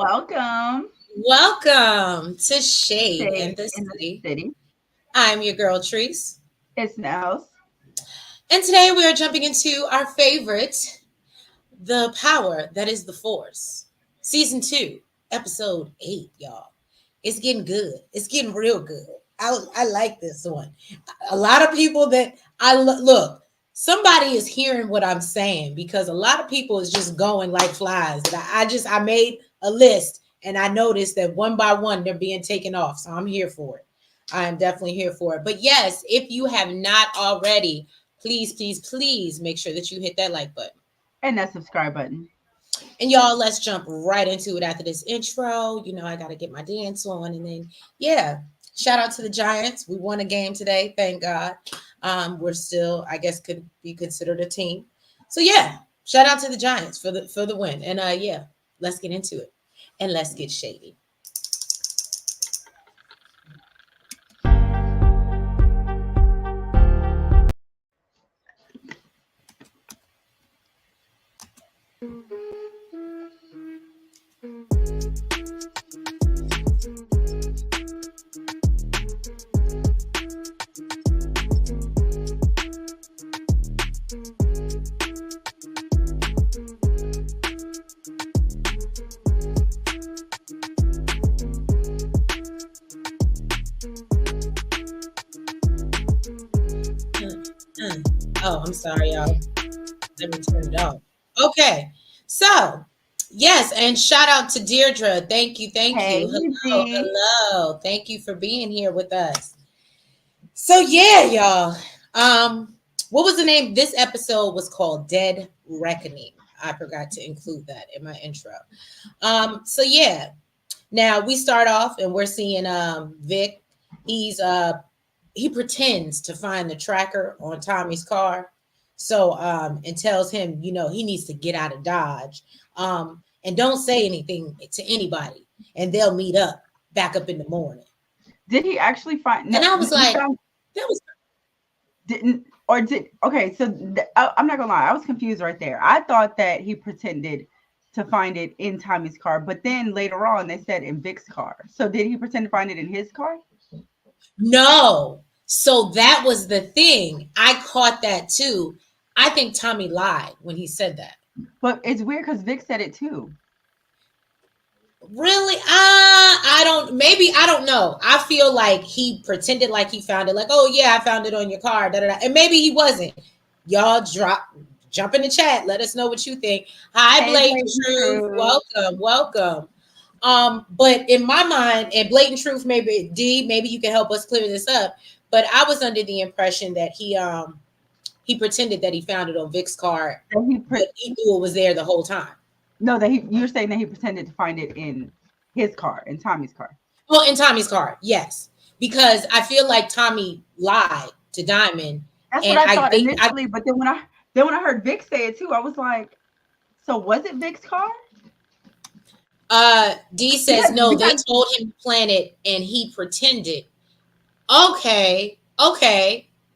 Welcome. Welcome to Shade Stay and the in the City. city. I'm your girl, Treese. It's Nellz. And today we are jumping into our favorite, The Power That Is the Force. Season 2, Episode 8, y'all. It's getting good. It's getting real good. I like this one. A lot of people that look, somebody is hearing what I'm saying because a lot of people is just going like flies. I made a list and I noticed that one by one they're being taken off. So I'm here for it. I am definitely here for it. But yes, if you have not already, please make sure that you hit that like button. And that subscribe button. And y'all, let's jump right into it after this intro. I got to get my dance on. And then, yeah, shout out to the Giants. We won a game today. Thank God. We're still, I guess, could be considered a team. So, yeah, shout out to the Giants for the win. And, yeah, let's get into it. And let's get shady. Oh, I'm sorry, y'all. Let me turn it off. Okay. So, yes, and shout out to Deirdre. Thank you. Hey, Hello. Thank you for being here with us. So, yeah, y'all. What was the name? This episode was called Dead Reckoning. I forgot to include that in my intro. So yeah. Now we start off and we're seeing Vic. He pretends to find the tracker on Tommy's car. So and tells him, he needs to get out of Dodge. And don't say anything to anybody. And they'll meet up back up in the morning. did he actually find? No, And I was like, found, that was didn't or did? Okay, so I'm not gonna lie. I was confused right there. I thought that he pretended to find it in Tommy's car, but then later on they said in Vic's car. So did he pretend to find it in his car? no. So that was the thing. I caught that too. I think Tommy lied when he said that. But it's weird because Vic said it too. Really? I don't know. I feel like he pretended like he found it. Like, oh yeah, I found it on your car. Da, da, da. And maybe he wasn't. Y'all jump in the chat. Let us know what you think. Hi, Hey, Blatant Truth. Welcome. But in my mind, and Blatant Truth, maybe maybe you can help us clear this up. But I was under the impression that he pretended that he found it on Vic's car, but he knew it was there the whole time. No, you're saying that he pretended to find it in his car, in Tommy's car. Oh, in Tommy's car, yes. Because I feel like Tommy lied to Diamond. That's and what I thought initially, but then when I heard Vic say it too, I was like, so was it Vic's car? D says no, they told him to plant it and he pretended. Okay.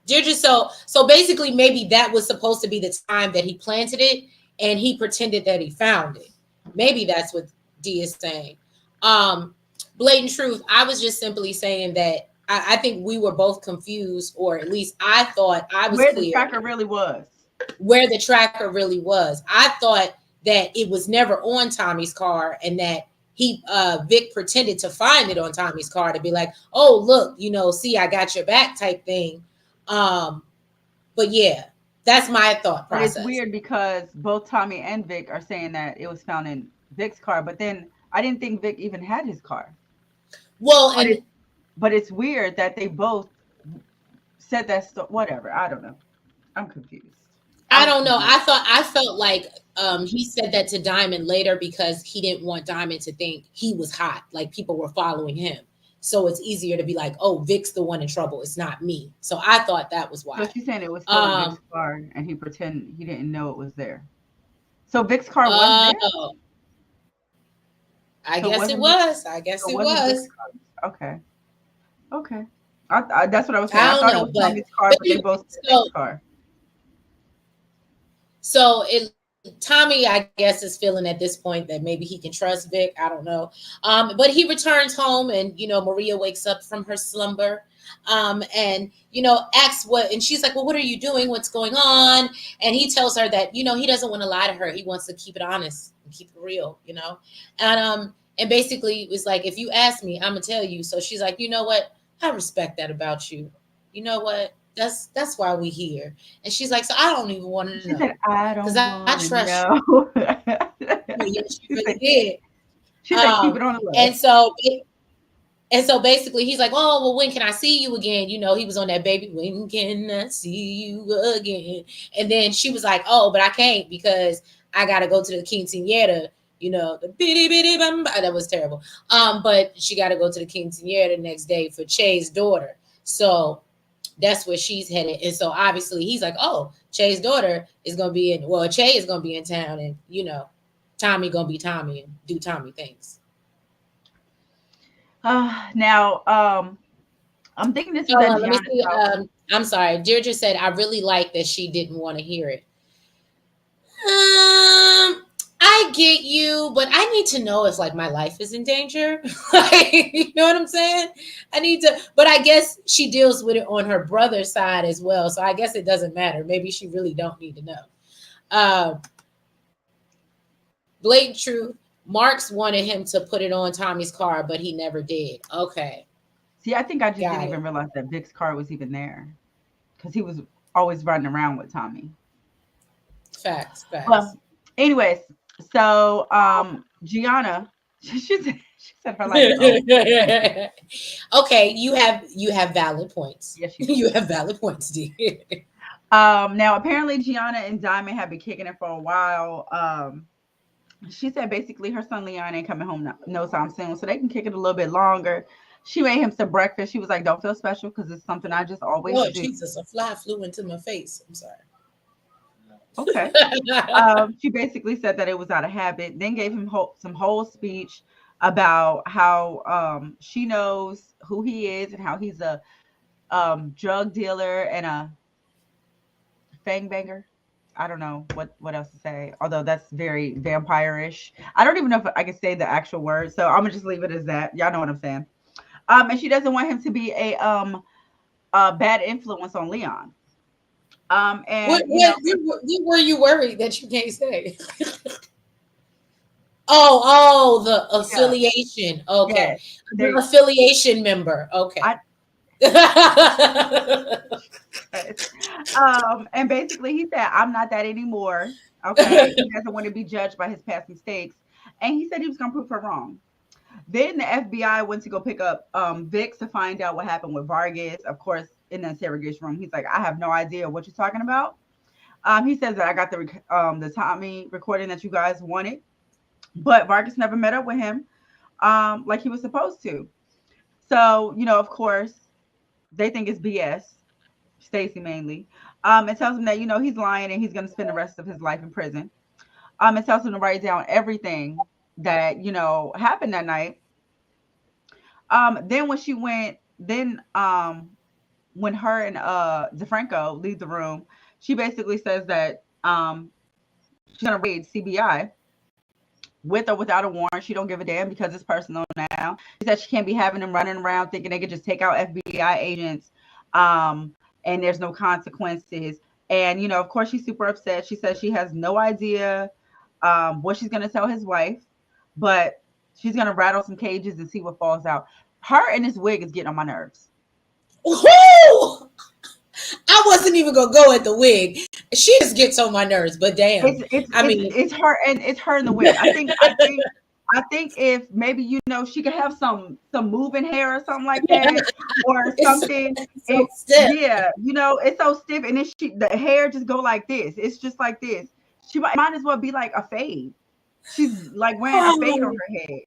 They're just so basically maybe that was supposed to be the time that he planted it and he pretended that he found it. Maybe that's what D is saying. Blatant Truth, I was just simply saying that I think we were both confused, or at least I thought I was where clear. The tracker really was. Where the tracker really was. I thought that it was never on Tommy's car and that Vic pretended to find it on Tommy's car to be like, oh, look, see, I got your back type thing. But yeah, that's my thought process. But it's weird because both Tommy and Vic are saying that it was found in Vic's car, but then I didn't think Vic even had his car. Well, but it's weird that they both said that stuff. Whatever. I don't know. I'm confused. I don't know. I felt like he said that to Diamond later because he didn't want Diamond to think he was hot, like people were following him. So it's easier to be like, oh, Vic's the one in trouble. It's not me. So I thought that was why. So she's saying it was still in Vic's car and he pretended he didn't know it was there. So Vic's car was there? I guess it was. Okay. That's what I was saying. I don't know, but they both said Vic's car. So Tommy, I guess, is feeling at this point that maybe he can trust Vic. I don't know. But he returns home, and Maria wakes up from her slumber, and asks what, and she's like, "Well, what are you doing? What's going on?" And he tells her that he doesn't want to lie to her. He wants to keep it honest and keep it real, and basically it was like, "If you ask me, I'm gonna tell you." So she's like, "You know what? I respect that about you. You know what? That's why we here." And she's like, "So I don't even want to She know said, "I because don't I want to trust you." know." Yeah, she she really said, did. "Keep it on the low." And so basically he's like, "Oh, well, when can I see you again?" He was on that baby, "When can I see you again?" And then she was like, "Oh, but I can't because I gotta go to the quinceanera, the bitty bitty bamba." That was terrible. But she gotta go to the quinceanera the next day for Che's daughter. So that's where she's headed. And so obviously he's like, "Oh, Che's daughter is gonna be Che is gonna be in town, and Tommy gonna be Tommy and do Tommy things." Now, I'm thinking this is Hold at on, let me Gianna's see. house. I'm sorry. Deirdre said, "I really like that she didn't want to hear it." I get you, but I need to know if like my life is in danger. Like, you know what I'm saying? I need to, but I guess she deals with it on her brother's side as well. So I guess it doesn't matter. Maybe she really don't need to know. Uh, Blatant truth. Marks wanted him to put it on Tommy's car, but he never did. Okay, See, I think I just didn't got it. even realize that Vic's car was even there because he was always running around with Tommy. Facts, Well, facts. anyways, so Gianna, she said her life is over. Okay, you have valid points. Yes, she does. You have valid points, D. Now apparently Gianna and Diamond have been kicking it for a while. She said basically her son Leon ain't coming home no time soon, so they can kick it a little bit longer. She made him some breakfast. She was like, "Don't feel special because it's something I just always Lord do." Jesus, a fly flew into my face. I'm sorry. Okay. She basically said that it was out of habit, then gave him some whole speech about how she knows who he is and how he's a drug dealer and a fang banger. I don't know what else to say, although that's very vampire-ish. I don't even know if I can say the actual word, so I'm gonna just leave it as that. Y'all know what I'm saying. And she doesn't want him to be a bad influence on Leon. What, And what, what were you worried that you can't say? Oh, the yeah, affiliation. Okay. yes, The there. affiliation member. Okay. I and basically he said, "I'm not that anymore." Okay. He doesn't want to be judged by his past mistakes. And he said he was gonna prove her wrong. Then the FBI went to go pick up Vix to find out what happened with Vargas. Of course, in the interrogation room, he's like, "I have no idea what you're talking about." He says that I got the Tommy recording that you guys wanted, but Vargas never met up with him like he was supposed to. So, of course, they think it's BS. Stacy mainly. It tells him that he's lying and he's going to spend the rest of his life in prison. It tells him to write down everything that happened that night. Then when she went, then when her and DeFranco leave the room, she basically says that she's gonna raid CBI with or without a warrant. She don't give a damn because it's personal now. She said she can't be having them running around thinking they could just take out FBI agents, and there's no consequences. And of course, she's super upset. She says she has no idea what she's gonna tell his wife, but she's gonna rattle some cages and see what falls out. Her and this wig is getting on my nerves. Woo! I wasn't even gonna go at the wig. She just gets on my nerves, but damn. It's it's I it's mean, it's her and it's her in the wig. I think if maybe she could have some moving hair or something like that or it's, something. it's so It stiff. Yeah, it's so stiff and then the hair just go like this. It's just like this. She might as well be like a fade. She's like wearing a fade on Oh, her head.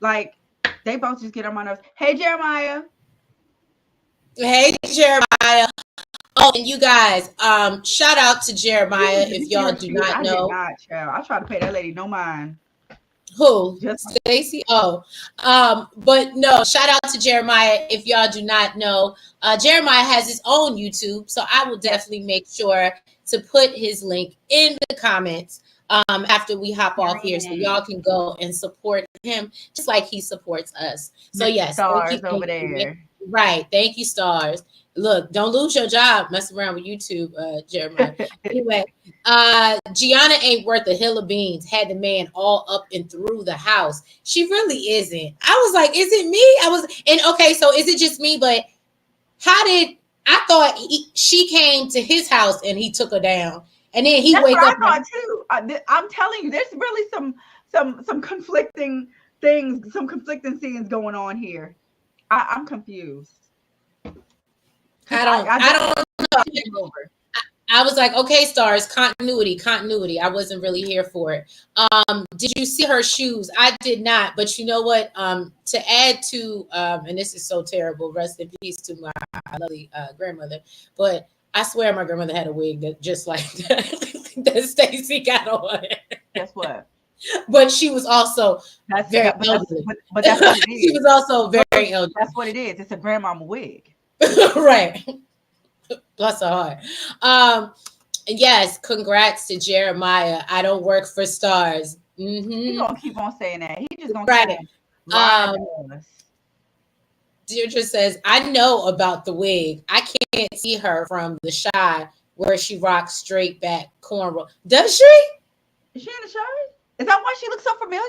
Like they both just get on my nerves. Hey Jeremiah. hey, Jeremiah. Oh, and you guys, shout out to Jeremiah Did if you see y'all her do shoes? not I did know. not, child. I tried to pay that lady no mind. Who? Just Stacy? Oh, but no, shout out to Jeremiah. If y'all do not know, Jeremiah has his own YouTube, so I will yes. definitely make sure to put his link in the comments after we hop off here, so y'all can go and support him just like he supports us. So yes, Stars over there. Right. Thank you, Stars. Look, don't lose your job messing around with YouTube, Jeremiah. Anyway, Gianna ain't worth a hill of beans. Had the man all up and through the house. She really isn't. I was like, is it me? And okay, so is it just me? But how did I thought she came to his house and he took her down, and then he wake up. I thought too. I'm telling you, there's really some conflicting things, some conflicting scenes going on here. I'm confused. I don't know. I was like, okay, Stars, continuity. I wasn't really here for it. Did you see her shoes? I did not, but you know what? To add to, and this is so terrible. Rest in peace to my lovely grandmother. But I swear, my grandmother had a wig that just like that Stacey got on. Guess what? But she was also very elderly. But that's what it is. She was also very elderly. That's what it is. It's a grandmama wig. Right. Bless her heart. Yes, congrats to Jeremiah. I don't work for Stars. He's gonna keep on saying that. He just gonna right. Deirdre says, I know about the wig. I can't see her from the Shy where she rocks straight back cornrow. Does she? Is she in the Shy? Is that why she looks so familiar?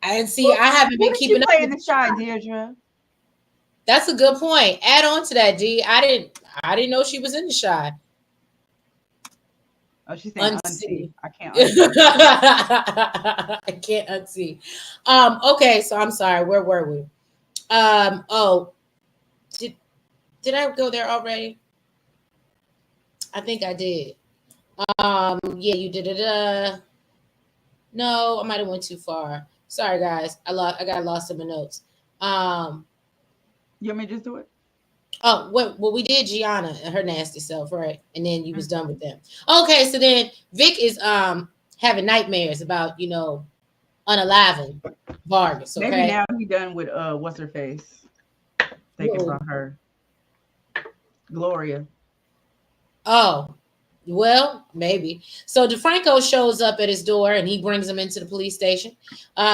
I didn't see. I haven't been keeping up in the Shy, Deirdre. That's a good point. Add on to that, D. I didn't know she was in the Shy. Oh, she's saying unsee. I can't unsee. I can't unsee. Okay, so I'm sorry. Where were we? Oh, did I go there already? I think I did. Yeah, you did it. No, I might have went too far. Sorry, guys. I got lost in my notes. You want me to just do it? Oh, well, we did Gianna and her nasty self, right? And then you was done with them. Okay, so then Vic is having nightmares about, unaliving Vargas. Okay? Maybe now he done with what's her face? Thinking about her. Gloria. Oh, well, maybe. So DeFranco shows up at his door and he brings him into the police station.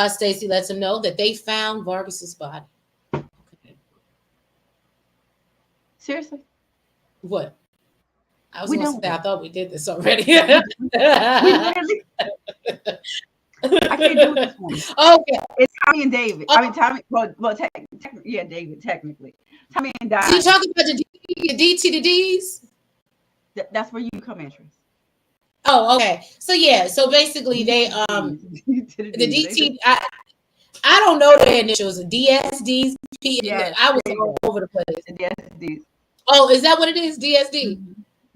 Stacey lets him know that they found Vargas's body. Seriously? What? I thought we did this already. I can't do this one. Okay. It's Tommy and David. I mean, Tommy. Well, David, technically. Tommy and David. So you talking about the D to the D's? That's where you come interest. Oh, okay. So yeah. So basically, they the DT. I don't know their initials. DSDs. Yes, I was all over the place. The DSDs. Oh, is that what it is? DSD.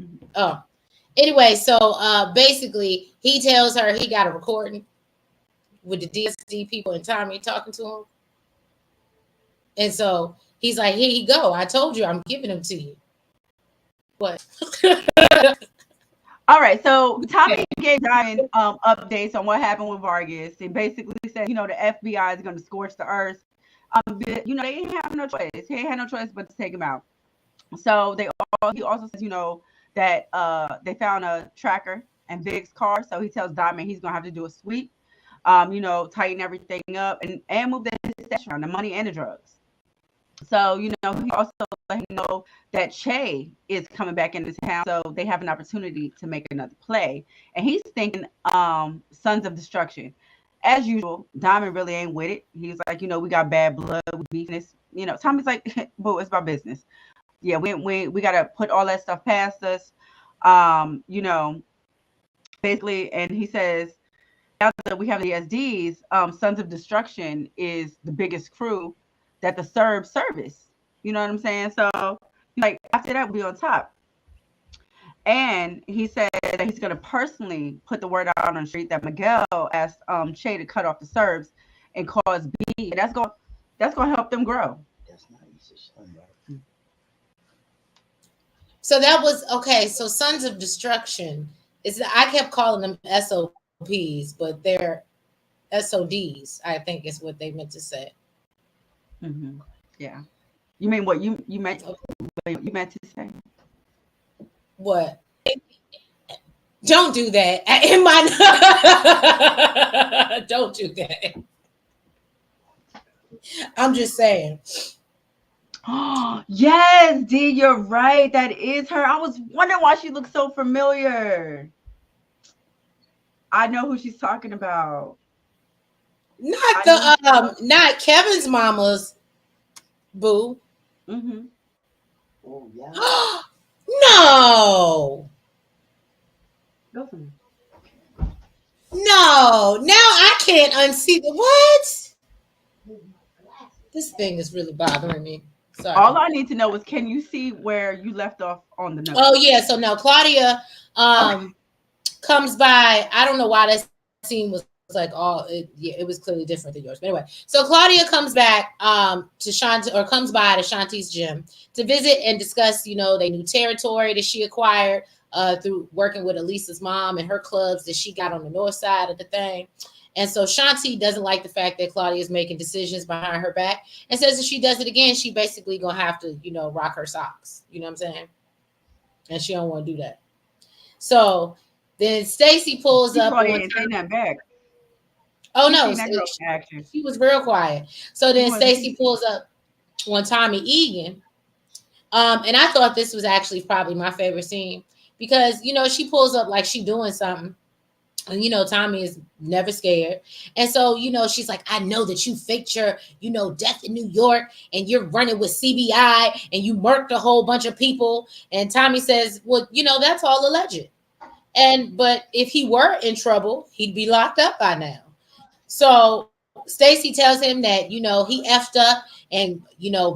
Mm-hmm. Oh. Anyway, so basically, he tells her he got a recording with the DSD people and Tommy talking to him. And so he's like, here you go. I told you I'm giving them to you. What? All right. So Tommy gave Diamond updates on what happened with Vargas. He basically said, the FBI is going to scorch the earth. They ain't have no choice. He ain't had no choice but to take him out. So he also says, that they found a tracker in Vic's car. So he tells Diamond he's gonna have to do a sweep, tighten everything up and move the stash around, the money and the drugs. So, he also let him know that Che is coming back into town. So they have an opportunity to make another play. And he's thinking Sons of Destruction. As usual, Diamond really ain't with it. He's like, we got bad blood, weakness. Tommy's like, boo, it's my business. Yeah, we gotta put all that stuff past us. Basically, and he says now that we have the SDs, Sons of Destruction is the biggest crew that the Serbs service. You know what I'm saying? So like after that, we'll be on top. And he said that he's gonna personally put the word out on the street that Miguel asked Che to cut off the Serbs and cause beef. That's gonna help them grow. So that was okay. So Sons of Destruction I kept calling them SOPs, but they're SODs. I think is what they meant to say. Mm-hmm. Yeah. You mean what you meant? You meant to say what? Don't do that. In my don't do that. I'm just saying. Oh, yes, D, you're right. That is her. I was wondering why she looks so familiar. I know who she's talking about. Not I know who she's the talking not Kevin's mama's boo. about. Mm-hmm. Oh yeah. No. Go for me. No. Now I can't unsee the what? This thing is really bothering me. Sorry. All I need to know is, can you see where you left off on the note? Oh yeah. So now Claudia Okay. comes by. I don't know why that scene was like it was clearly different than yours. But anyway, so Claudia comes back to Shanti, or comes by to Shanti's gym to visit and discuss, they new territory that she acquired through working with Elisa's mom and her clubs that she got on the north side of the thing. And so Shanti doesn't like the fact that Claudia is making decisions behind her back and says if she does it again, she basically gonna have to, rock her socks. You know what I'm saying? And she don't want to do that. So then Stacy pulls up. Claudia didn't say nothing back. Oh no, she was real quiet. So then Stacy pulls up on Tommy Egan. And I thought this was actually probably my favorite scene because, she pulls up like she doing something. And, Tommy is never scared. And so, she's like, I know that you faked your, death in New York and you're running with CBI and you murked a whole bunch of people. And Tommy says, well, that's all alleged. But if he were in trouble, he'd be locked up by now. So Stacy tells him that, he effed up and,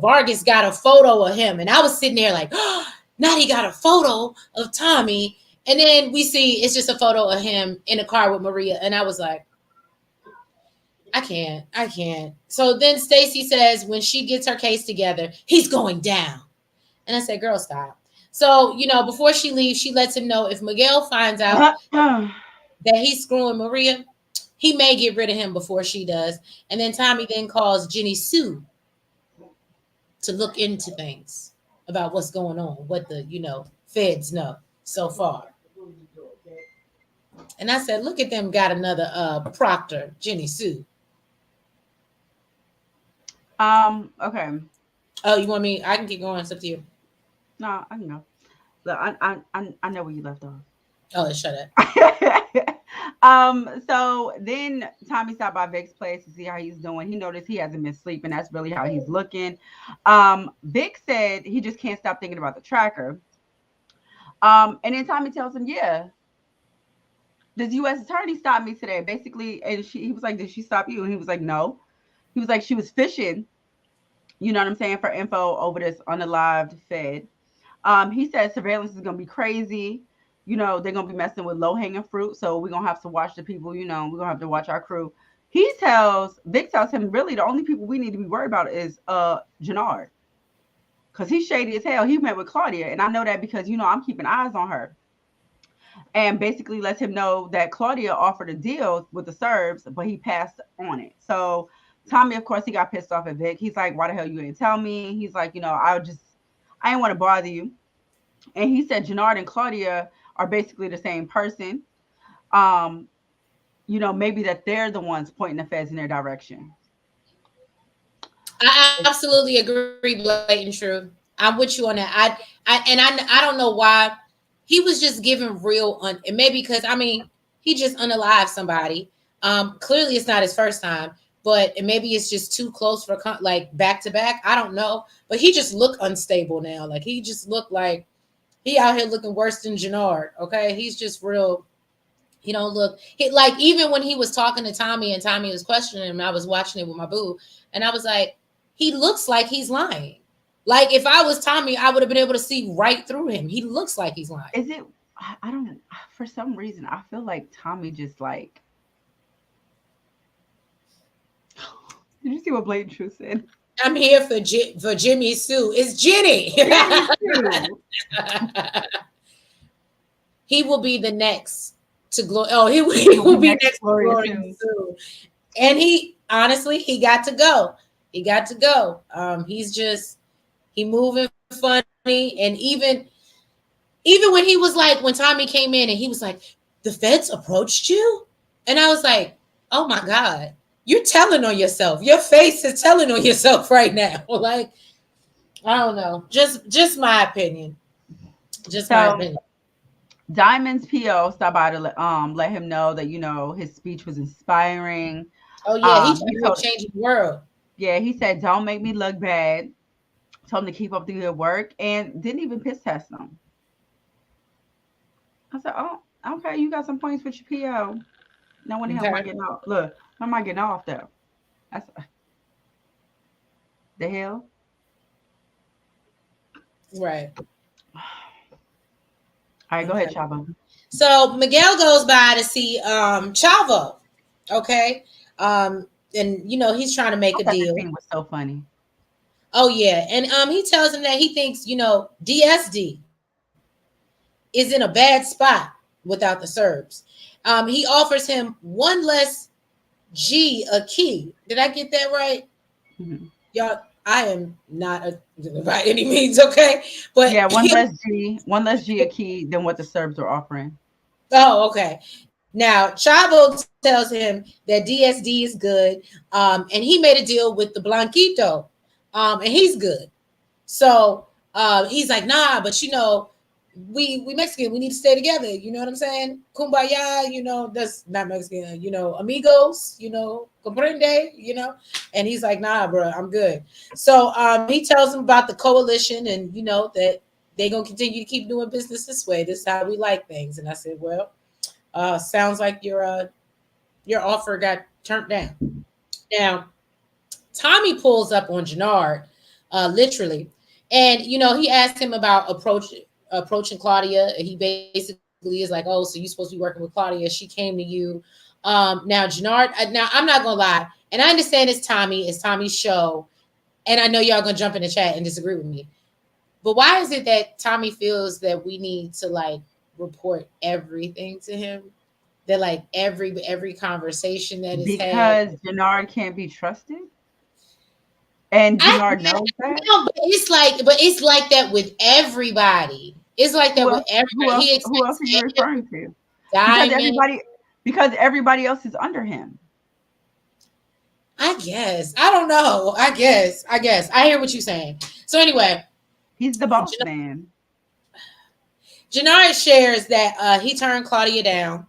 Vargas got a photo of him. And I was sitting there like, oh, now he got a photo of Tommy. And then we see it's just a photo of him in a car with Maria. And I was like, I can't. So then Stacy says when she gets her case together, he's going down. And I said, girl, stop. So, before she leaves, she lets him know if Miguel finds out that he's screwing Maria, he may get rid of him before she does. And then Tommy then calls Jenny Sue to look into things about what's going on, what the, feds know so far. And I said, look at them, got another proctor, Jenny Sue. Okay. Oh, you want me? I can keep going. It's up to you. No, I know. Look, I know where you left off. Oh, shut up. So then Tommy stopped by Vic's place to see how he's doing. He noticed he hasn't been sleeping. That's really how he's looking. Vic said he just can't stop thinking about the tracker. And then Tommy tells him, yeah, this U.S. attorney stopped me today. Basically, and he was like, did she stop you? And he was like, no. He was like, she was fishing, you know what I'm saying, for info over this unalived Fed. He said surveillance is going to be crazy. They're going to be messing with low-hanging fruit. So we're going to have to watch the people, we're going to have to watch our crew. Vic tells him, really, the only people we need to be worried about is Jannard. Because he's shady as hell. He met with Claudia. And I know that because, I'm keeping eyes on her. And basically lets him know that Claudia offered a deal with the Serbs, but he passed on it. So Tommy, of course, he got pissed off at Vic. He's like, why the hell you didn't tell me? He's like, I didn't want to bother you. And he said Jannard and Claudia are basically the same person. Maybe that they're the ones pointing the feds in their direction. I absolutely agree, blatant true. I'm with you on that. I don't know why he was just giving real and maybe because he just unalived somebody. Clearly it's not his first time, but maybe it's just too close for like back to back. I don't know, but he just looked unstable now. Like he just looked like he out here looking worse than Jannard. Okay, he's just real. He don't look like even when he was talking to Tommy and Tommy was questioning him. I was watching it with my boo, and I was like, he looks like he's lying. Like if I was Tommy, I would have been able to see right through him. He looks like he's lying. Is it? I don't know. For some reason, I feel like Tommy just like. Did you see what Blatant Truth said? I'm here for Jimmy Sue. It's Jenny. He will be the next to glory. Oh, he will be next to Glory Sue. And he honestly, he got to go. He got to go. He moving funny. And even when he was like, when Tommy came in and he was like, the feds approached you? And I was like, oh my God, you're telling on yourself. Your face is telling on yourself right now. Like, I don't know. Just my opinion. Just my So opinion. Diamond's PO stopped by to let him know that his speech was inspiring. Oh yeah, he He talking about told changing the world. Yeah, he said, "Don't make me look bad." Told him to keep up the good work, and didn't even piss test him. I said, "Oh, okay, you got some points with your PO." No one the hell am I Okay. getting off? Look, how am I getting off though? That's the hell. Right. All right, go ahead, Okay. Chavo. So Miguel goes by to see Chavo. Okay. And he's trying to make I a thought this deal. scene was so funny. Oh yeah. And he tells him that he thinks, DSD is in a bad spot without the Serbs. He offers him one less G a key. Did I get that right? Mhm. Y'all, I am not by any means, okay? But Yeah, one less G a key than what the Serbs are offering. oh, okay. Now Chavo tells him that DSD is good, and he made a deal with the Blanquito, and he's good. So he's like, nah, but we Mexican, we need to stay together. You know what I'm saying? Kumbaya, that's not Mexican, amigos, comprende, And he's like, nah, bro, I'm good. So he tells him about the coalition and that they're gonna continue to keep doing business this way. This is how we like things. And I said, well, sounds like your offer got turned down. Now, Tommy pulls up on Jannard, literally, and he asked him about approaching Claudia. He basically is like, "Oh, so you're supposed to be working with Claudia? She came to you." Now Jannard. Now I'm not gonna lie, and I understand it's Tommy's show, and I know y'all gonna jump in the chat and disagree with me. But why is it that Tommy feels that we need to like report everything to him? That like every conversation that is had. Because Jannard can't be trusted, and I Jannard knows that. no, but it's like that with everybody. It's like that Who with else? Who everybody. else? He Who else expects are you every referring to? Because diamond. everybody, because everybody else is under him. I guess. I don't know. I guess. I hear what you're saying. So anyway, He's the boss man. Jannard shares that he turned Claudia down,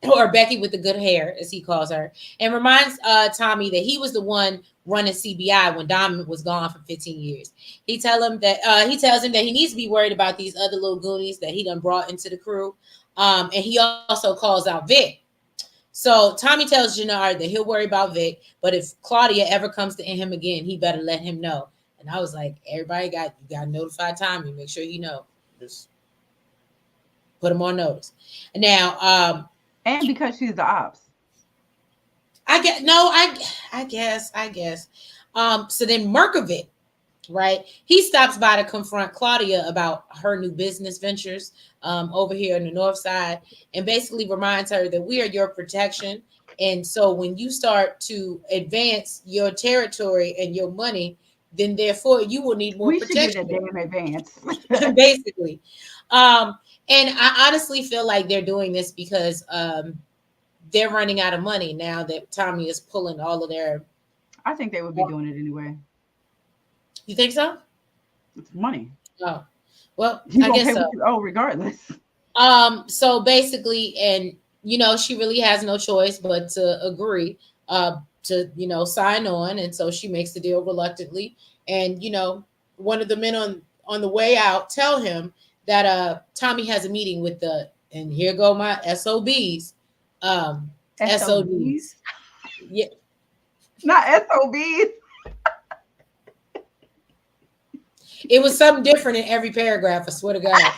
or Becky with the good hair, as he calls her, and reminds Tommy that he was the one running CBI when Diamond was gone for 15 years. He tells him that he needs to be worried about these other little goonies that he done brought into the crew, and he also calls out Vic. So Tommy tells Jannard that he'll worry about Vic, but if Claudia ever comes to him again, he better let him know. And I was like, everybody got to notify Tommy, make sure he know. Just put him on notice. Now, And because she's the ops. I get no, I guess. So then Merkovic, right? He stops by to confront Claudia about her new business ventures over here in the north side, and basically reminds her that we are your protection. And so when you start to advance your territory and your money, then therefore you will need more We should get a protection. damn advance. Basically. And I honestly feel like they're doing this because they're running out of money now that Tommy is pulling all of their. I think they would be doing it anyway. You think so? It's money. Oh, well, You I gonna guess pay so. what you owe regardless. So basically, and she really has no choice but to agree to sign on, and so she makes the deal reluctantly. And one of the men on the way out tell him that Tommy has a meeting with and here go my SOBs. SOBs, SOBs. Yeah. not SOBs. It was something different in every paragraph, I swear to God.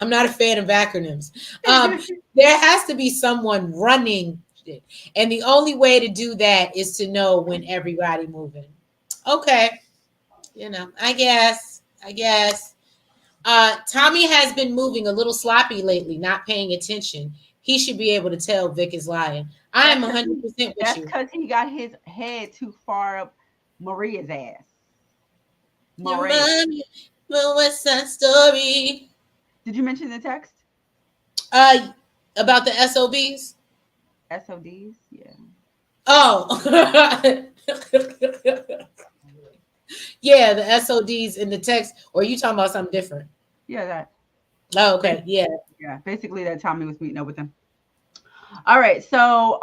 I'm not a fan of acronyms. There has to be someone running it. And the only way to do that is to know when everybody moving. Okay. I guess. Tommy has been moving a little sloppy lately, not paying attention. He should be able to tell Vic is lying. I am 100% with That's you. because he got his head too far up Maria's ass. You Maria. remind me of West Side Story. Did you mention the text? Uh, about the SOBs. SODs? Yeah. Oh, yeah, the SODs in the text. Or you talking about something different? Yeah, that. Oh, Basically, okay, yeah. yeah, basically that Tommy was meeting up with him. All right, so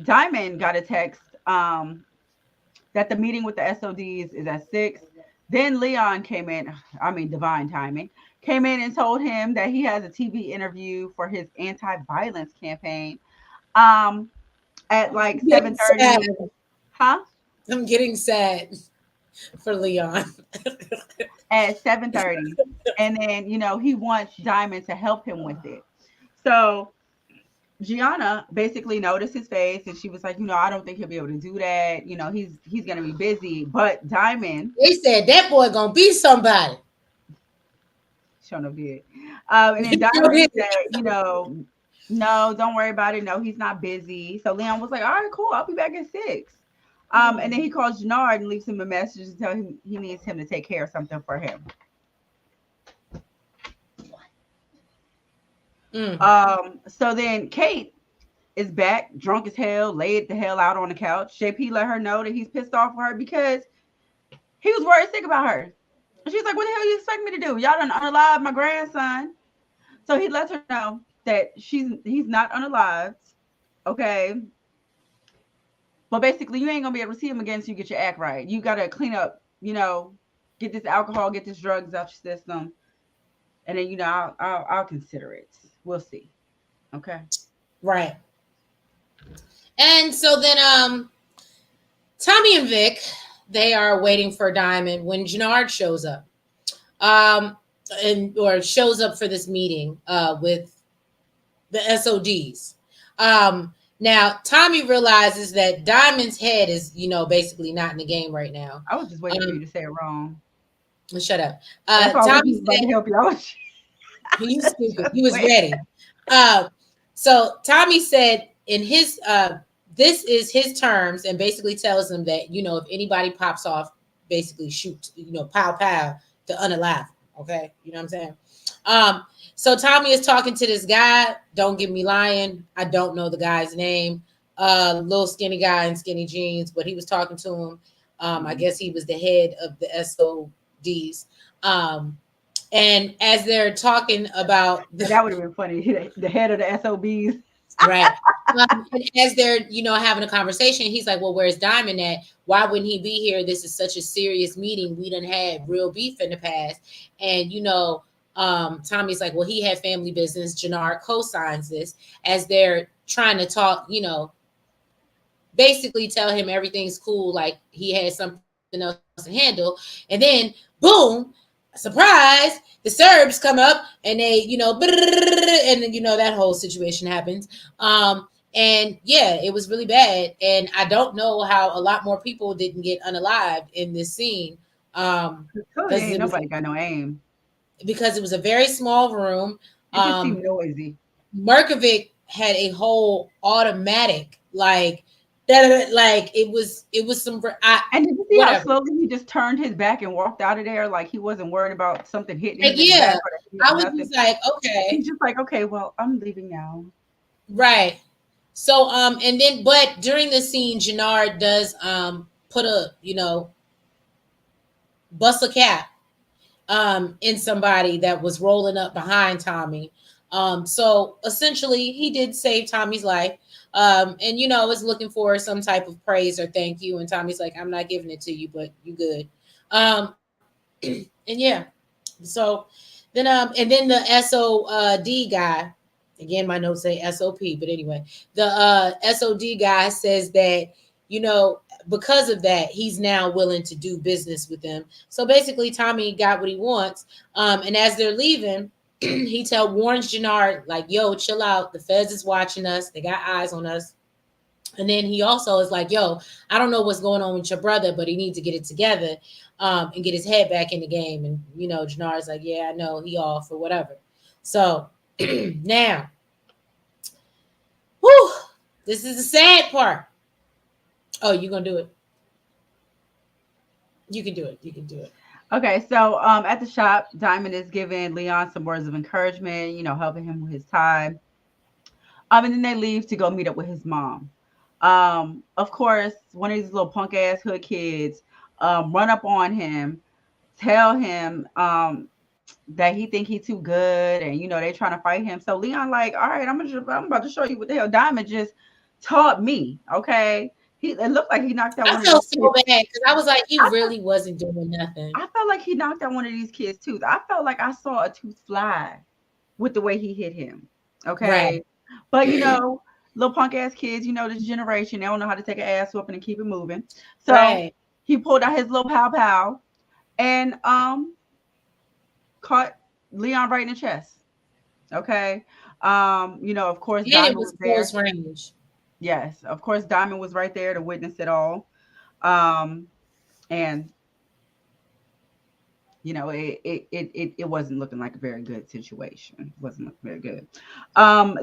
Diamond got a text that the meeting with the SODs is at 6. Then Leon came in, I mean divine timing, came in and told him that he has a TV interview for his anti-violence campaign um at like I'm getting sad. 7:30. Huh? I'm getting sad for Leon. At 7:30. And then, he wants Diamond to help him with it. So Gianna basically noticed his face and she was like, I don't think he'll be able to do that. He's gonna be busy. But Diamond They said that boy gonna be somebody. showing up did. And then Diamond said, no, don't worry about it. No, he's not busy. So Leon was like, all right, cool. I'll be back at 6. And then he calls Jannard and leaves him a message to tell him he needs him to take care of something for him. So then Kate is back, drunk as hell, laid the hell out on the couch. JP let her know that he's pissed off with her because he was worried sick about her. And she's like, what the hell you expect me to do? Y'all done unalived my grandson. So he lets her know that he's not unalived. Okay. But basically, you ain't gonna be able to see him again until you get your act right. You gotta clean up, get this alcohol, get this drugs out your system. And then, I'll consider it. We'll see. Okay. Right. And so then Tommy and Vic, they are waiting for Diamond when Jannard shows up. Or shows up for this meeting with the SODs. Now Tommy realizes that Diamond's head is, basically not in the game right now. I was just waiting for you to say it wrong. Shut up. Tommy said to help you out. You stupid. He was ready. So Tommy said in his this is his terms and basically tells them that, if anybody pops off, basically shoot, pow pow to unalive. Okay. You know what I'm saying? So Tommy is talking to this guy. Don't get me lying. I don't know the guy's name. Little skinny guy in skinny jeans, but he was talking to him. I guess he was the head of the SODs. And as they're talking about that would have been funny. The head of the SOBs. Right. And as they're, having a conversation, he's like, well, where's Diamond at? Why wouldn't he be here? This is such a serious meeting. We done had real beef in the past. And, Tommy's like, well, he had family business. Jannard co-signs this as they're trying to talk, basically tell him everything's cool. Like he had something else to handle. And then boom, surprise, the Serbs come up and they, and then, that whole situation happens. And yeah, it was really bad. And I don't know how a lot more people didn't get unalived in this scene. Ain't nobody got no aim. Because it was a very small room. It just seemed noisy. Markovic had a whole automatic, like it was some. And did you see how slowly he just turned his back and walked out of there, like he wasn't worried about something hitting him? Yeah, I was just like, okay. He's just like, okay, well, I'm leaving now. Right. So and then but during the scene, Jannard does put a bust a cap in somebody that was rolling up behind Tommy. So essentially he did save Tommy's life. And is looking for some type of praise or thank you. And Tommy's like, I'm not giving it to you, but you good. And yeah. So then and then the SOD guy, again, my notes say SOP, but anyway, the SOD guy says that, because of that, he's now willing to do business with them. So basically Tommy got what he wants. And as they're leaving, he warns Jannard, like, yo, chill out. The feds is watching us. They got eyes on us. And then he also is like, yo, I don't know what's going on with your brother, but he needs to get it together and get his head back in the game. And, Jannard's like, yeah, I know, he off or whatever. So now, this is the sad part. Oh, you're going to do it. You can do it. You can do it. Okay, so at the shop, Diamond is giving Leon some words of encouragement, helping him with his time. And then they leave to go meet up with his mom. Of course, one of these little punk ass hood kids run up on him, tell him that he think he too good, and they trying to fight him. So Leon like, all right, I'm about to show you what the hell Diamond just taught me. Okay, it looked like he knocked out I one of felt these so kids. bad because I was like, he I really wasn't doing nothing. I felt like he knocked out one of these kids' tooth. I felt like I saw a tooth fly with the way he hit him. Right. Okay. But little punk ass kids, this generation, they don't know how to take an ass whooping and keep it moving. So Right. he pulled out his little pow pow and caught Leon right in the chest. Okay. Of course And it Diamond was was there. close range. Yes, of course Diamond was right there to witness it all. Um and it wasn't looking like a very good situation. It wasn't looking very good.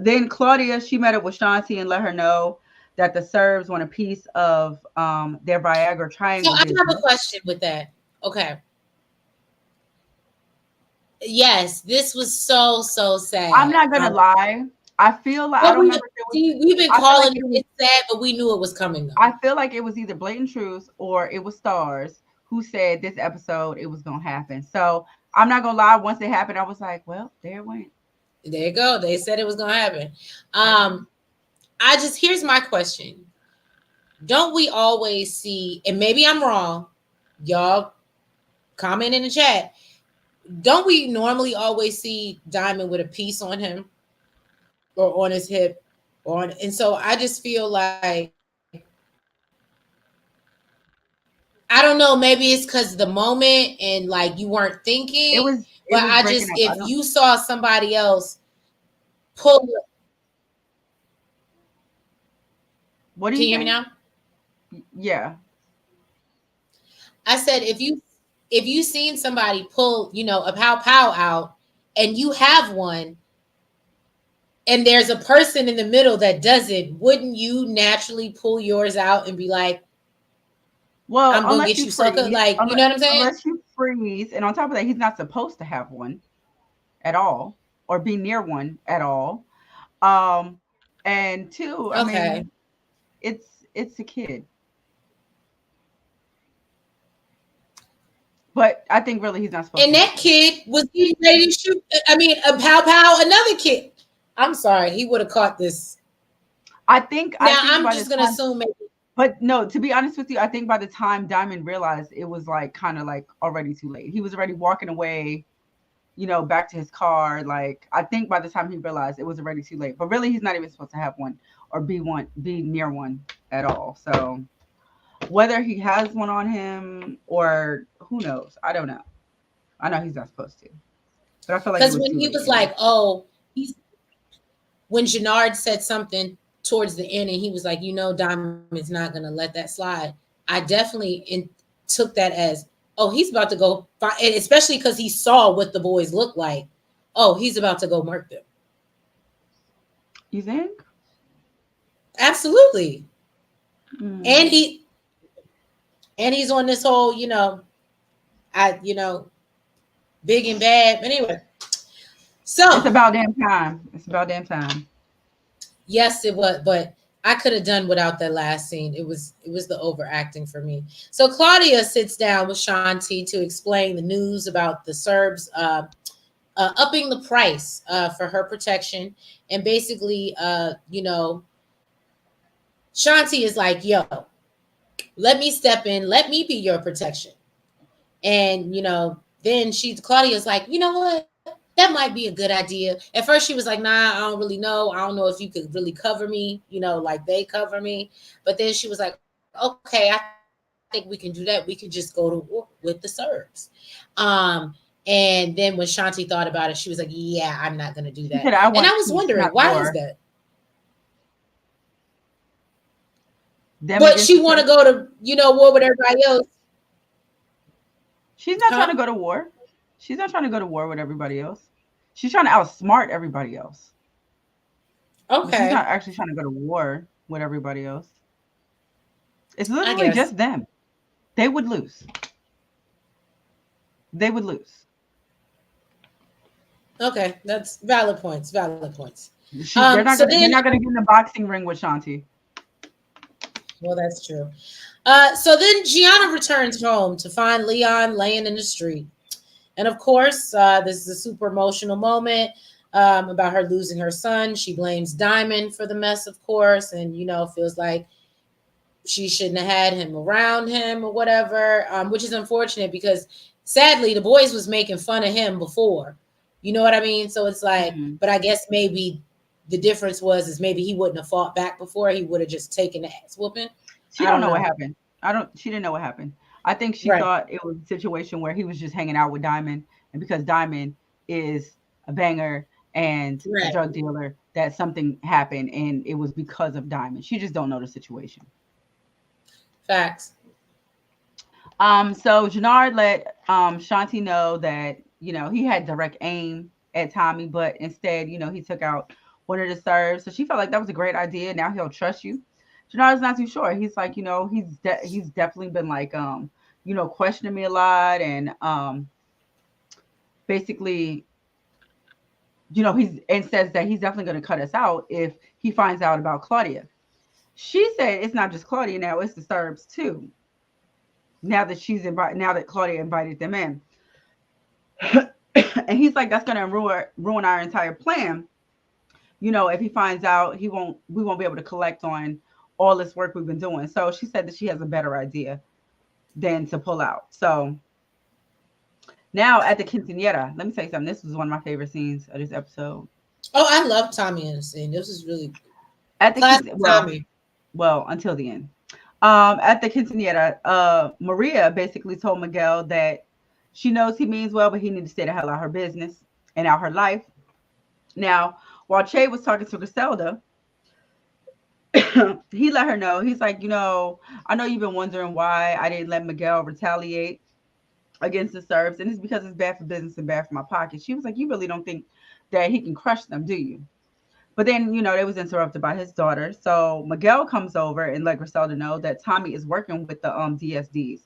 Then Claudia, she met up with Shanti and let her know that the Serbs want a piece of their Viagra So triangle I have a business. question with that. Okay. Yes, this was so I'm sad. not gonna lie. I feel like I But don't we remember if it was. see, we've been I feel like calling it was. it sad, but we knew it was coming though. I feel like it was either Blatant Truth or it was Stars who said this episode it was gonna happen. So I'm not gonna lie. Once it happened, I was like, well, there it went. There you go. They said it was gonna happen. There it went. I just here's my question. Don't we always see, and maybe I'm wrong, y'all comment in the chat. Don't we normally always see Diamond with a piece on him or on his hip? And so I just feel like I don't know, maybe it's because the moment and like you weren't thinking, It but was I breaking just up. I if don't. you saw somebody else pull, What do can you you hear me say? now? Yeah. I said if you seen somebody pull, a pow pow out and you have one and there's a person in the middle that doesn't, wouldn't you naturally pull yours out and be like, Well, I'm gonna unless get you you sucker? freeze, Like, you know what I'm saying? unless you freeze, and on top of that, he's not supposed to have one at all or be near one at all. Um, and two, I Okay. mean, it's a kid, but I think really he's not supposed And to have that one. kid was getting ready to shoot. I mean, a pow pow, another kid. I'm sorry, he would have caught this. I Now think I'm by the just gonna time, assume maybe. but no, to be honest with you, I think by the time Diamond realized it was like kind of like already too late. He was already walking away, back to his car. Like I think by the time he realized it was already too late. But really, he's not even supposed to have one or be near one at all. So whether he has one on him or who knows, I don't know. I know he's not supposed to, but I feel like it Because was when too he late was anyway. like, oh, he's when Jannard said something towards the end and he was like, Diamond's not gonna let that slide. I definitely took that as, oh, he's about to go, especially because he saw what the boys look like. Oh, he's about to go murk them. You think? Absolutely. And Hmm. he's on this whole, big and bad. Anyway, It's so about damn time. It's about damn time. yes, it was, but I could have done without that last scene. It was the overacting for me. So Claudia sits down with Shanti to explain the news about the Serbs upping the price for her protection, and basically, Shanti is like, "Yo, let me step in, let me be your protection." And then Claudia's like, you know what? That might be a good idea. At first she was like, nah, I don't really know. I don't know if you could really cover me, like they cover me. But then she was like, okay, I think we can do that. We can just go to war with the Serbs. Um, and then when Shanti thought about it, she was like, yeah, I'm not gonna do that. She And said, I "I was want wondering, peace, why not is that? war. Them But against she the want to Serbs." go to, war with everybody else. She's not trying to Huh? go to war. She's not trying to go to war with everybody else. She's trying to outsmart everybody else. But she's Okay. not actually trying to go to war with everybody else. It's I literally guess. just them. They would lose. They would lose. Okay, that's valid points. Valid points. They're So not gonna then, they're not gonna get in the boxing ring with Shanti. well, that's true. So then Gianna returns home to find Leon laying in the street. And of course, this is a super emotional moment about her losing her son. She blames Diamond for the mess, of course, and, feels like she shouldn't have had him around him or whatever, which is unfortunate because sadly, the boys was making fun of him before. You know what I mean? So it's like, Mhm. but I guess maybe the difference is maybe he wouldn't have fought back before. He would have just taken the ass whooping. She I don't don't know what know. happened. She didn't know what happened. I think she Right. thought it was a situation where he was just hanging out with Diamond, and because Diamond is a banger and a Right. drug dealer, that something happened, and it was because of Diamond. She just don't know the situation. Facts. So Jannard let Shanti know that he had direct aim at Tommy, but instead he took out one of the serves. So she felt like that was a great idea. Now he'll trust you. Jannard's not too sure. He's like he's definitely been like questioning me a lot, and basically he's and says that he's definitely going to cut us out if he finds out about Claudia. She said it's not just Claudia now; it's the Serbs too. Now that Claudia invited them in. And he's like, that's gonna ruin our entire plan. If he finds out, we won't be able to collect on all this work we've been doing. So she said that she has a better idea than to pull out. So now at the quinceanera, let me tell you something. This was one of my favorite scenes of this episode. Oh, I love Tommy in the scene. This is really At the classic Tommy. well, until the end. At the quinceanera, Maria basically told Miguel that she knows he means well, but he needs to stay the hell out of her business and out her life. Now, while Che was talking to Griselda, he let her know. He's like, I know you've been wondering why I didn't let Miguel retaliate against the Serbs, and it's because it's bad for business and bad for my pocket. She was like, you really don't think that he can crush them, do you? But then, they was interrupted by his daughter. So Miguel comes over and let Griselda know that Tommy is working with the DSDs.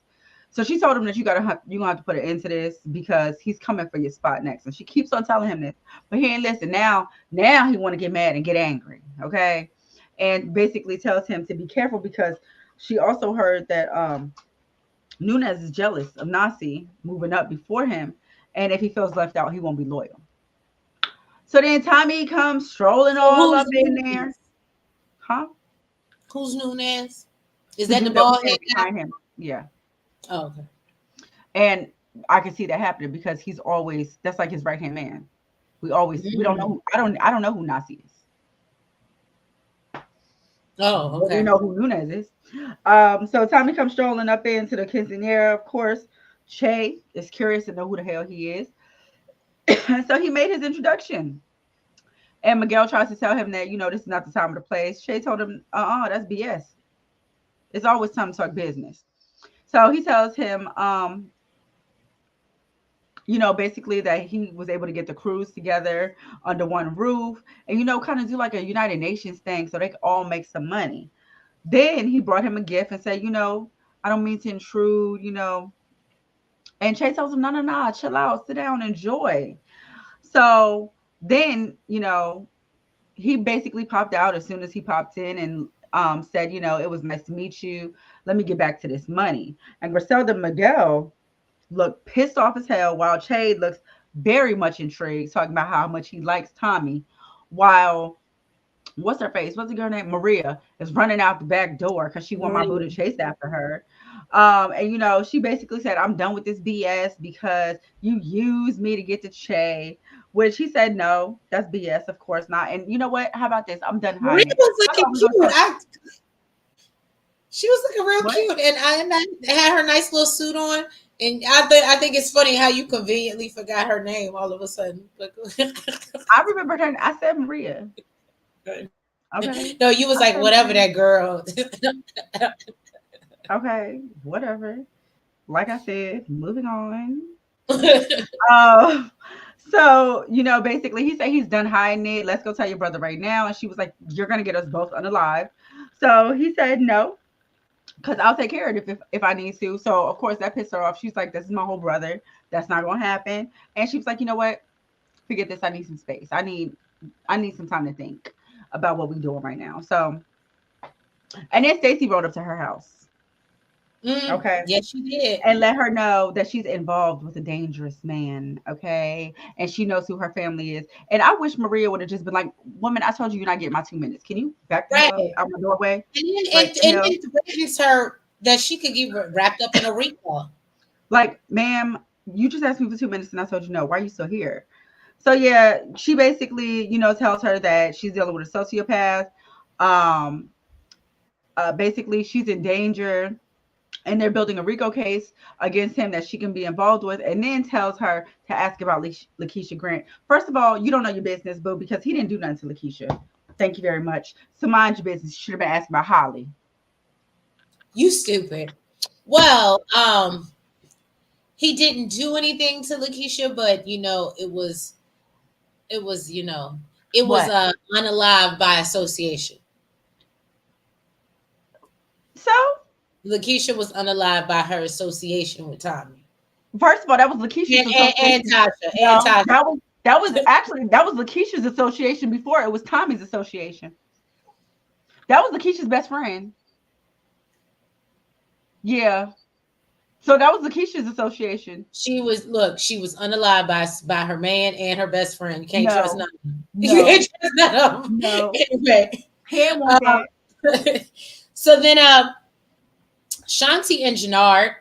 So she told him that you're gonna have to put an end to this because he's coming for your spot next. And she keeps on telling him this, but he ain't listen. Now he want to get mad and get angry. Okay. And basically tells him to be careful because she also heard that Nunez is jealous of Nasi moving up before him. And if he feels left out, he won't be loyal. So then Tommy comes strolling So all who's up in there. Nunez? Huh? Who's Nunez? Is The that the dude that was bald head guy? behind him. Yeah. Oh, okay. And I can see that happening because that's like his right hand man. We don't know. I don't know who Nasi is. Oh, But we okay. know who Nunez is. So Tommy comes strolling up into the quinceanera, of course. Che is curious to know who the hell he is. So he made his introduction. And Miguel tries to tell him that, this is not the time or the place. Che told him, that's BS. It's always time to talk business. So he tells him, basically that he was able to get the crews together under one roof and, kind of do like a United Nations thing so they could all make some money. Then he brought him a gift and said, I don't mean to intrude, And Che tells him, no, chill out, sit down, enjoy. So then, he basically popped out as soon as he popped in and said, it was nice to meet you. Let me get back to this money. And Griselda Miguel looked pissed off as hell while Che looks very much intrigued, talking about how much he likes Tommy, while what's her face? What's the girl name? Maria is running out the back door because she want my boo to chase after her. And she basically said, I'm done with this BS because you used me to get to Che, which he said, no, that's BS, of course not. And you know what? How about this? I'm done Maria hiding it. was I looking thought we were cute. She was looking real what? cute, and I had her nice little suit on. And I think it's funny how you conveniently forgot her name all of a sudden. I remember her. I said Maria. Okay. No, you was I like said whatever Maria. that girl. Okay, whatever. Like I said, moving on. Uh, so, basically he said he's done hiding it. Let's go tell your brother right now. And she was like, you're going to get us both unalive. So he said no. because I'll take care of it if I need to. So of course that pissed her off. She's like, this is my whole brother. That's not gonna happen. And she was like, you know what? Forget this. I need some space. I need some time to think about what we're doing right now. So and then Stacy rode up to her house. Okay. Yes, she did. And let her know that she's involved with a dangerous man, okay? And she knows who her family is. And I wish Maria would have just been like, "Woman, I told you you're not getting my 2 minutes. Can you back the hell up Right. out my doorway?" And then Like, it threatens her that she could get wrapped up in a recall. like, ma'am, you just asked me for 2 minutes and I told you no. Why are you still here? So yeah, she basically, tells her that she's dealing with a sociopath. Um, Basically, she's in danger and they're building a RICO case against him that she can be involved with, and then tells her to ask about Lakeisha Grant. First of all, you don't know your business, boo, because he didn't do nothing to Lakeisha. Thank you very much. So mind your business. You should have been asking about Holly. You stupid. Well, he didn't do anything to Lakeisha, but it was What? unalive by association. So, Lakeisha was unalive by her association with Tommy. first of all, that was Lakeisha's And association. Tasha. No, And Tasha. that was Lakeisha's association before it was Tommy's association. That was Lakeisha's best friend. Yeah. So that was Lakeisha's association. She was unalive by her man and her best friend. You can't trust No. none. No. You can't trust none of them. No. Anyway. He didn't want that. So then Shanti and Jannard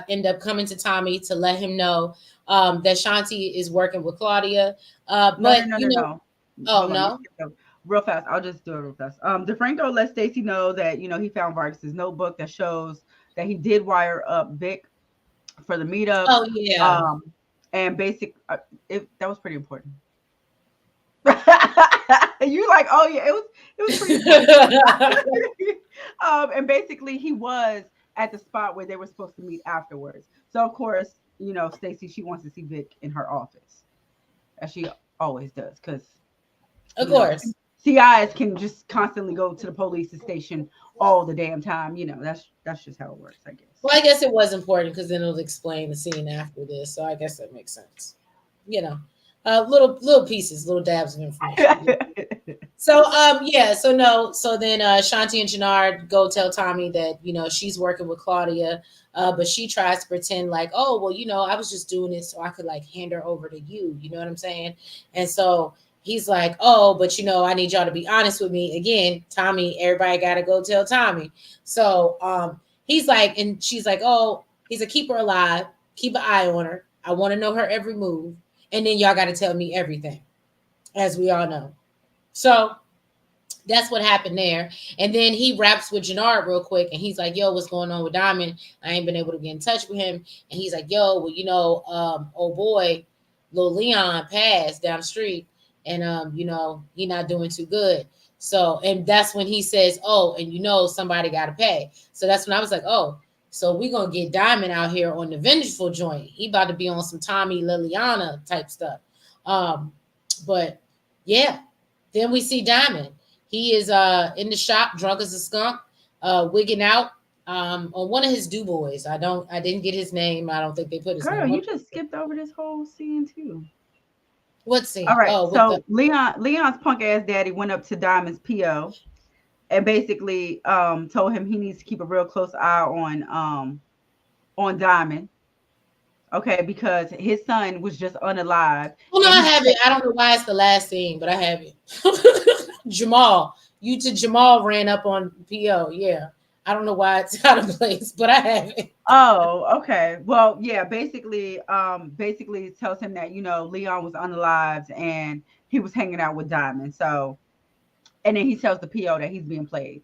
end up coming to Tommy to let him know that Shanti is working with Claudia. But No. Oh, Hold on, no. real fast. I'll just do it real fast. DeFranco let Stacy know that he found Vargas's notebook that shows that he did wire up Vic for the meetup. Oh yeah. And that was pretty important. You like, oh yeah, it was pretty important. And basically he was at the spot where they were supposed to meet afterwards. So of course, Stacy, she wants to see Vic in her office, as she always does, because Of course. CIs can just constantly go to the police station all the damn time. That's just how it works, I guess. Well, I guess it was important because then it'll explain the scene after this. So I guess that makes sense. Little pieces, little dabs of information. So then Shanti and Jannard go tell Tommy that she's working with Claudia, but she tries to pretend like, oh well, I was just doing it so I could like hand her over to you. You know what I'm saying? And so he's like, oh, but I need y'all to be honest with me. Again, Tommy, everybody gotta go tell Tommy. So he's like, and she's like, oh, he's a keep her alive, keep an eye on her. I want to know her every move. And then y'all got to tell me everything, as we all know. So that's what happened there. And then he raps with Jannard real quick. And he's like, yo, what's going on with Diamond? I ain't been able to get in touch with him. And he's like, yo, well, oh boy, little Leon passed down the street. And, he not doing too good. So, and that's when he says, oh, and somebody got to pay. So that's when I was like, oh, so we're going to get Diamond out here on the vengeful joint. He about to be on some Tommy Liliana type stuff. But yeah, then we see Diamond. He is in the shop, drunk as a skunk, wigging out on one of his do boys. I didn't get his name. I don't think they put his name. Girl, you just skipped over this whole scene too. What scene? All right. So Leon's punk ass daddy went up to Diamond's PO and basically told him he needs to keep a real close eye on Diamond. Okay, because his son was just unalive. Well, no, I have it. I don't know why it's the last scene, but I have it. Jamal ran up on PO. Yeah. I don't know why it's out of place, but I have it. Oh, okay. Well, yeah, basically it tells him that, Leon was unalived and he was hanging out with Diamond. So, and then he tells the PO that he's being played.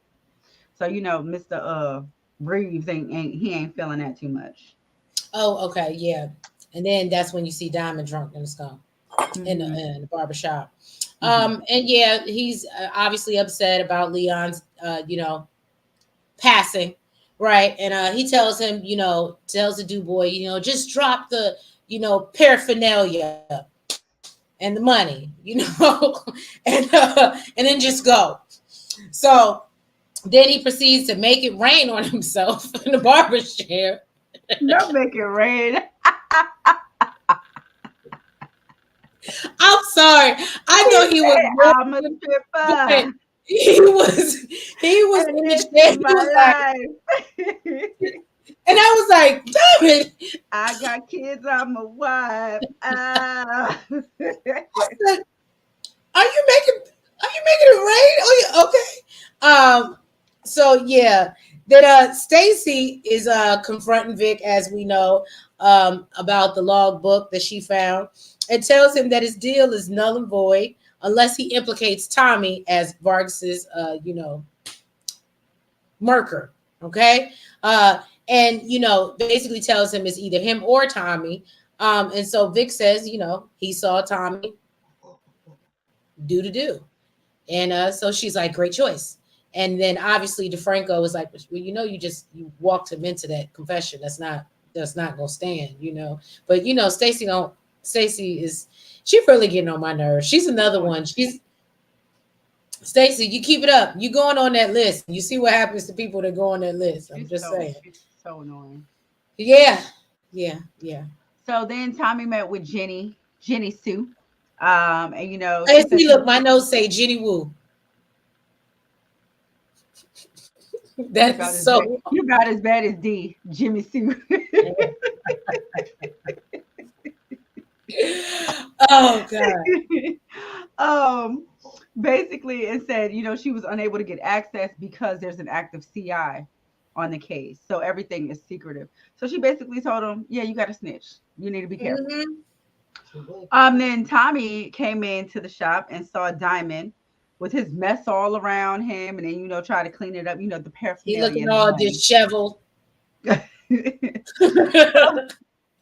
So, Mr. Reeves ain't feeling that too much. Oh, okay, yeah. And then that's when you see Diamond drunk in the skunk in the barbershop. And yeah, he's obviously upset about Leon's, passing, right? And he tells him, tells the dude boy, just drop the, paraphernalia and the money, and then just go. So Then he proceeds to make it rain on himself in the barber's chair. No, make it rain. I'm sorry. I He thought he was said, I'm a but stripper. he was And in the this chair. is He was like, my life. and I was like, damn it. I got kids, I'm a wife. Ah. I said, are you making it rain? Oh yeah, okay. So yeah. Then Stacy is confronting Vic, as we know, about the log book that she found, and tells him that his deal is null and void unless he implicates Tommy as Vargas's murker. Okay. And basically tells him it's either him or Tommy. And so Vic says, he saw Tommy do. And so she's like, great choice. And then obviously DeFranco is like, well, you walked him into that confession. That's not gonna stand, But Stacy she really getting on my nerves. She's another one. Stacy, you keep it up. You going on that list. You see what happens to people that go on that list. I'm just saying. She's so annoying. Yeah. So then Tommy met with Jenny Sue. And Hey, see, look, my notes say Jenny Woo. That's so. You're about as bad as D, Jimmy Sue. Oh God. Basically it said, she was unable to get access because there's an active CI on the case. So everything is secretive. So she basically told him, yeah, you got to snitch. You need to be careful. Then Tommy came into the shop and saw Diamond with his mess all around him, and then try to clean it up. The paraphernalia. He looking all disheveled.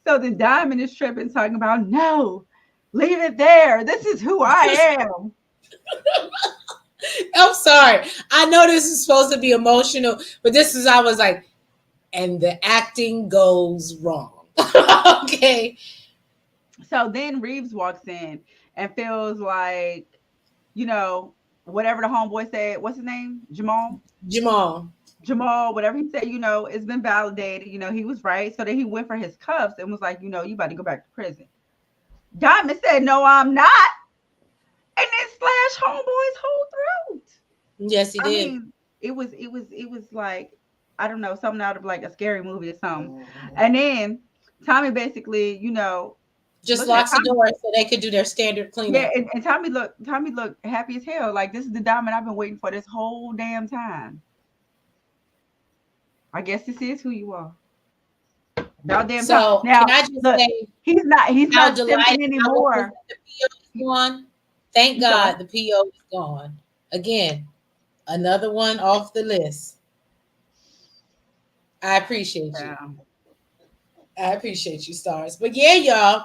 So the Diamond is tripping, talking about, no, leave it there. This is who I am. I'm sorry. I know this is supposed to be emotional, but I was like, and the acting goes wrong. Okay. So then Reeves walks in and feels like, whatever the homeboy said, what's his name? Jamal, whatever he said, it's been validated. He was right. So then he went for his cuffs and was like, you about to go back to prison. Diamond said, no, I'm not. And then slashed homeboy's whole throat. Yes, he did. I mean, it was like, I don't know, something out of like a scary movie or something. And then Tommy basically, just locks the door so they could do their standard cleanup. Yeah, and Tommy looked happy as hell. Like, this is the Diamond I've been waiting for this whole damn time. I guess this is who you are. Now, damn. So now, can I just say he's not simping anymore. The PO is gone. Thank God the PO is gone. Again, another one off the list. I appreciate you. I appreciate you, stars. But yeah, y'all,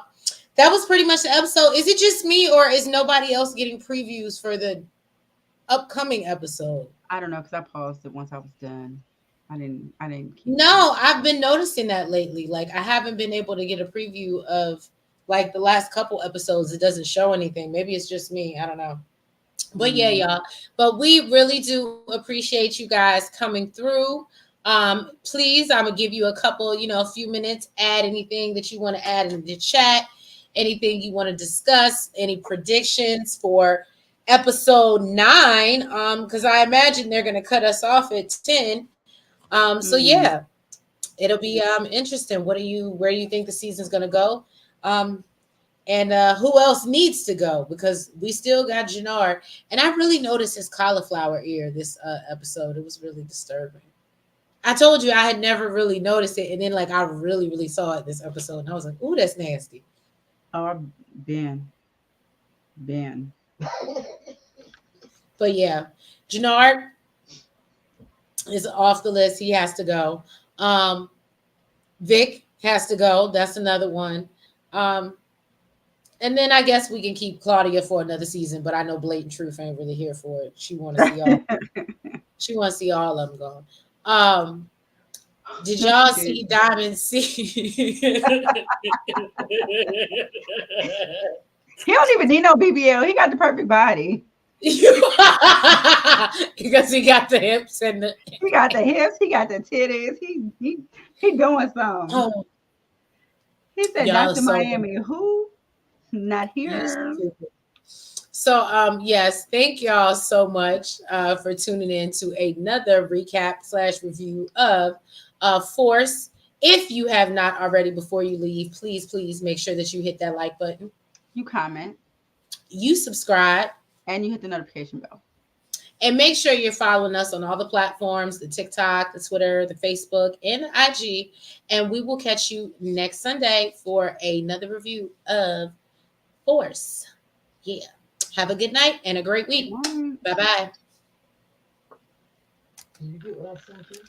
that was pretty much the episode. Is it just me, or is nobody else getting previews for the upcoming episode? I don't know, because I paused it once I was done. I didn't No, I've been noticing that lately. Like, I haven't been able to get a preview of like the last couple episodes. It doesn't show anything. Maybe it's just me. I don't know. But yeah, y'all. But we really do appreciate you guys coming through. Please, I'm gonna give you a couple, a few minutes. Add anything that you want to add in the chat. Anything you want to discuss. Any predictions for episode 9? Because I imagine they're gonna cut us off at 10. So yeah, it'll be interesting. Where do you think the season's gonna go? And who else needs to go? Because we still got Jannard, and I really noticed his cauliflower ear this episode. It was really disturbing. I told you I had never really noticed it, and then like I really, really saw it this episode, and I was like, "Ooh, that's nasty." Oh, Ben. But yeah, Jannard is off the list. He has to go. Vic has to go. That's another one. And then I guess we can keep Claudia for another season, but I know Blatant Truth ain't really here for it. She want to see all. She want to see all of them gone. Did y'all see Diamond C? He don't even need no BBL. He got the perfect body. Because he got the hips and the. He got the hips. He got the titties. He doing something. Oh, He said, y'all are "Dr. so Miami, who? Not you here." stupid. So yes, thank y'all so much for tuning in to another recap / review of Force. If you have not already, before you leave, please make sure that you hit that like button, You comment you subscribe, and you hit the notification bell. and make sure you're following us on all the platforms, the TikTok, the Twitter, the Facebook, and the IG. And we will catch you next Sunday for another review of Force. Yeah. Have a good night and a great week. Bye-bye. Did you get what I sent you?